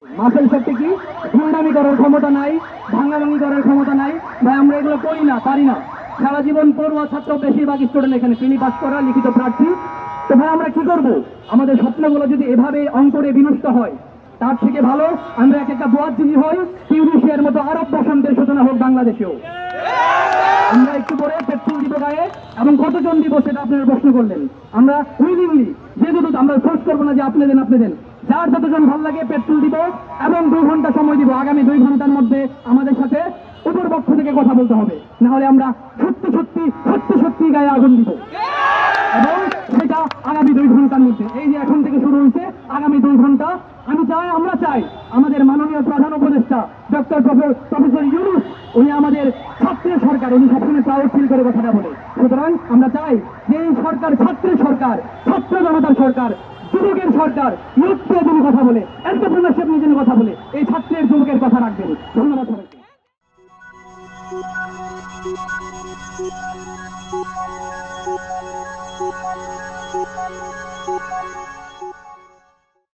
Muscle শক্তি কি গুন্ডামি করার ক্ষমতা নাই, ভাঙাভাঙি করার ক্ষমতা নাই ভাই। আমরা এগুলো করি না, পারি না। সারা জীবন পড়ুয়া ছাত্র বেশিরভাগ স্টুডেন্ট এখানে তিনি পাস করা লিখিত প্রার্থী। তো ভাই আমরা কি করব? আমাদের স্বপ্নগুলো যদি এভাবে অঙ্করে বিনষ্ট হয়, তার থেকে ভালো আমরা একটা বোয়াজিনী হই, টিউনিশিয়ার মতো আরব বসন্তের সূচনা হোক বাংলাদেশেও। আমরা একটু করে পেট্রোল দিব গায়ে, এবং কতজন দিব সেটা আপনারা প্রশ্ন করলেন। আমরা উইলিংলি যে দুটো আমরা ফোর্স করবো না যে আপনি দেন আপনি দেন, যার যতজন ভালো লাগে পেট্রোল দিব, এবং 2 ঘন্টা সময় দিব। আগামী 2 ঘন্টার মধ্যে আমাদের সাথে উপর পক্ষ থেকে কথা বলতে হবে, না হলে আমরা সত্যি সত্যি সত্যি সত্যি গায়ে আগুন দিব। এবং সেটা আগামী 2 ঘন্টার মধ্যে, এই যে এখন থেকে শুরু হয়েছে আগামী 2 ঘন্টা। আমরা চাই আমাদের মাননীয় প্রধান উপদেষ্টা ডক্টর প্রফেসর ইউনূস, উনি আমাদের ছাত্রের সরকার, উনি সবসময় প্রাউড ফিল করে কথাটা বলে। সুতরাং আমরা চাই যে এই সরকার ছাত্রের সরকার, ছাত্র জনতার সরকার, যুবকের সরকার। ইউথকে যিনি কথা বলে, এন্টারপ্রেনারশিপ নিয়ে যিনি কথা বলে, এই ছাত্রের যুবকের কথা রাখবেন। ধন্যবাদ সবাইকে।